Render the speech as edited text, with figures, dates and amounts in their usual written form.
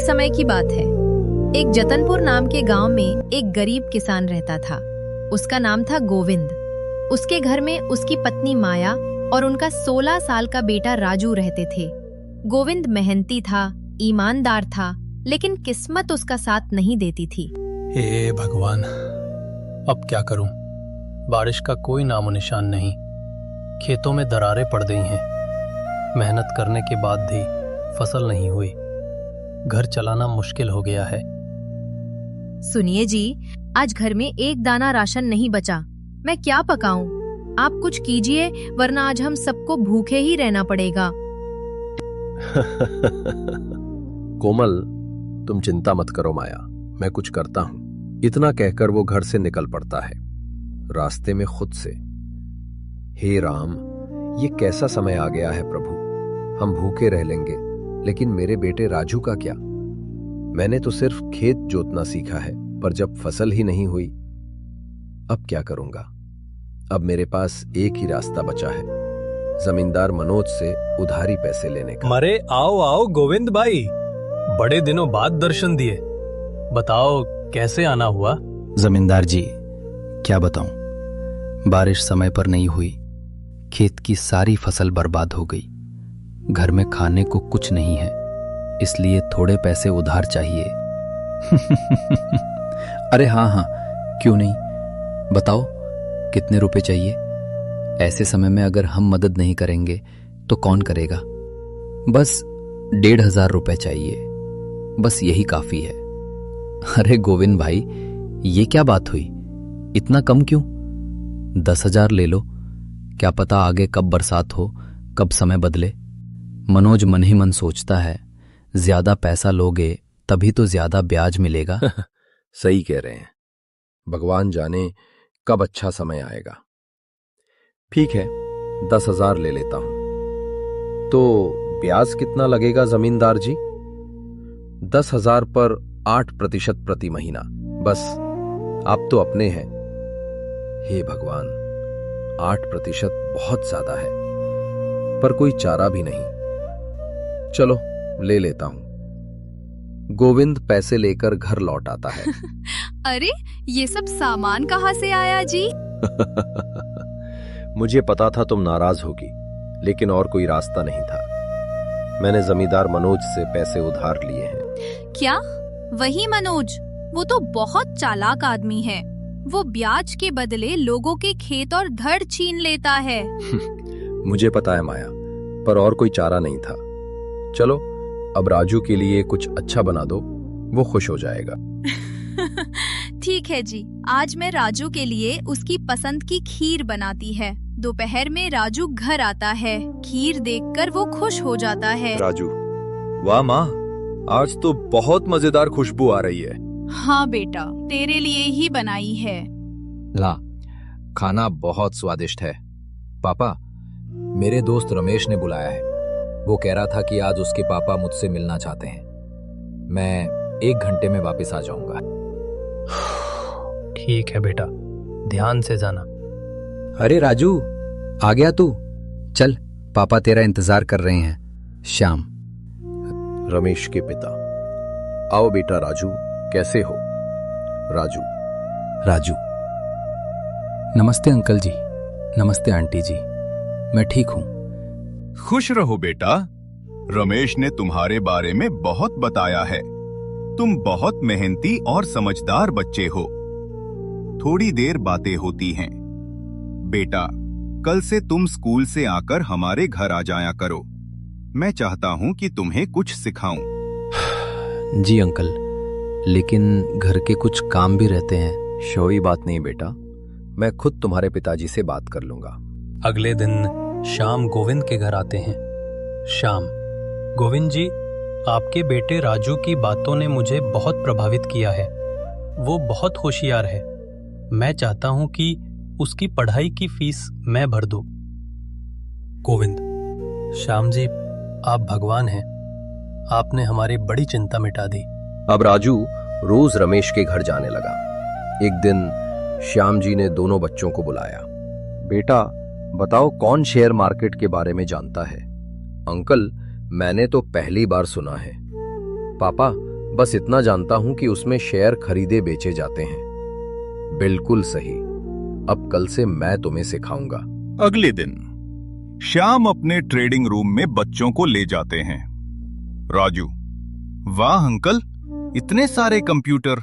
समय की बात है। एक जतनपुर नाम के गांव में एक गरीब किसान रहता था। उसका नाम था गोविंद। उसके घर में उसकी पत्नी माया और उनका 16 साल का बेटा राजू रहते थे। गोविंद मेहनती था, ईमानदार था, लेकिन किस्मत उसका साथ नहीं देती थी। हे भगवान, अब क्या करूं? बारिश का कोई नामो निशान नहीं। खेतों में दरारें पड़ गई हैं। मेहनत करने के बाद भी फसल नहीं हुई। घर चलाना मुश्किल हो गया है। सुनिए जी, आज घर में एक दाना राशन नहीं बचा। मैं क्या पकाऊं? आप कुछ कीजिए, वरना आज हम सबको भूखे ही रहना पड़ेगा। कोमल, तुम चिंता मत करो माया, मैं कुछ करता हूं। इतना कहकर वो घर से निकल पड़ता है। रास्ते में खुद से, हे राम, ये कैसा समय आ गया है प्रभु। हम भूखे रह लेंगे, लेकिन मेरे बेटे राजू का क्या? मैंने तो सिर्फ खेत जोतना सीखा है, पर जब फसल ही नहीं हुई, अब क्या करूंगा? अब मेरे पास एक ही रास्ता बचा है, जमींदार मनोज से उधारी पैसे लेने का। अरे आओ आओ गोविंद भाई, बड़े दिनों बाद दर्शन दिए। बताओ कैसे आना हुआ? जमींदार जी, क्या बताऊं, बारिश समय पर नहीं हुई। खेत की सारी फसल बर्बाद हो गई। घर में खाने को कुछ नहीं है, इसलिए थोड़े पैसे उधार चाहिए। अरे हाँ हाँ, क्यों नहीं, बताओ कितने रुपए चाहिए? ऐसे समय में अगर हम मदद नहीं करेंगे तो कौन करेगा? बस 1500 रुपए चाहिए, बस यही काफी है। अरे गोविंद भाई, ये क्या बात हुई? इतना कम क्यों? 10,000 ले लो। क्या पता आगे कब बरसात हो, कब समय बदले। मनोज मन ही मन सोचता है, ज्यादा पैसा लोगे तभी तो ज्यादा ब्याज मिलेगा। सही कह रहे हैं, भगवान जाने कब अच्छा समय आएगा। ठीक है, 10,000 ले लेता हूं। तो ब्याज कितना लगेगा जमींदार जी? 10,000 पर 8% प्रति महीना। बस, आप तो अपने हैं। हे भगवान, 8% बहुत ज्यादा है, पर कोई चारा भी नहीं। चलो ले लेता हूं। गोविंद पैसे लेकर घर लौट आता है। अरे, ये सब सामान कहाँ से आया जी? मुझे पता था तुम नाराज होगी, लेकिन और कोई रास्ता नहीं था। मैंने जमींदार मनोज से पैसे उधार लिए हैं। क्या? वही मनोज? वो तो बहुत चालाक आदमी है। वो ब्याज के बदले लोगों के खेत और धड़ छीन लेता है। मुझे पता है माया, पर और कोई चारा नहीं था। चलो, अब राजू के लिए कुछ अच्छा बना दो, वो खुश हो जाएगा। ठीक है जी, आज मैं राजू के लिए उसकी पसंद की खीर बनाती है। दोपहर में राजू घर आता है। खीर देखकर वो खुश हो जाता है। राजू, वाह माँ, आज तो बहुत मजेदार खुशबू आ रही है। हाँ बेटा, तेरे लिए ही बनाई है। ला, खाना बहुत स्वादिष्ट है। पापा, मेरे दोस्त रमेश ने बुलाया है। वो कह रहा था कि आज उसके पापा मुझसे मिलना चाहते हैं। मैं 1 घंटे में वापस आ जाऊंगा। ठीक है बेटा, ध्यान से जाना। अरे राजू, आ गया तू? चल, पापा तेरा इंतजार कर रहे हैं। श्याम, रमेश के पिता। आओ बेटा राजू, कैसे हो? राजू। नमस्ते अंकल जी, नमस्ते आंटी जी, मैं ठीक हूं। खुश रहो बेटा, रमेश ने तुम्हारे बारे में बहुत बताया है। तुम बहुत मेहनती और समझदार बच्चे हो। थोड़ी देर बातें होती हैं। बेटा, कल से तुम स्कूल से आकर हमारे घर आ जाया करो। मैं चाहता हूं कि तुम्हें कुछ सिखाऊं। जी अंकल, लेकिन घर के कुछ काम भी रहते हैं। कोई बात नहीं बेटा, मैं खुद तुम्हारे पिताजी से बात कर लूंगा। अगले दिन शाम गोविंद के घर आते हैं। शाम, गोविंद जी, आपके बेटे राजू की बातों ने मुझे बहुत प्रभावित किया है। वो बहुत होशियार है। मैं चाहता हूं कि उसकी पढ़ाई की फीस मैं भर दूं। गोविंद, श्याम जी, आप भगवान हैं। आपने हमारी बड़ी चिंता मिटा दी। अब राजू रोज रमेश के घर जाने लगा। एक दिन श्याम जी ने दोनों बच्चों को बुलाया। बेटा, बताओ कौन शेयर मार्केट के बारे में जानता है? अंकल, मैंने तो पहली बार सुना है। पापा, बस इतना जानता हूं कि उसमें शेयर खरीदे बेचे जाते हैं। बिल्कुल सही। अब कल से मैं तुम्हें सिखाऊंगा। अगले दिन श्याम अपने ट्रेडिंग रूम में बच्चों को ले जाते हैं। राजू, वाह अंकल, इतने सारे कंप्यूटर,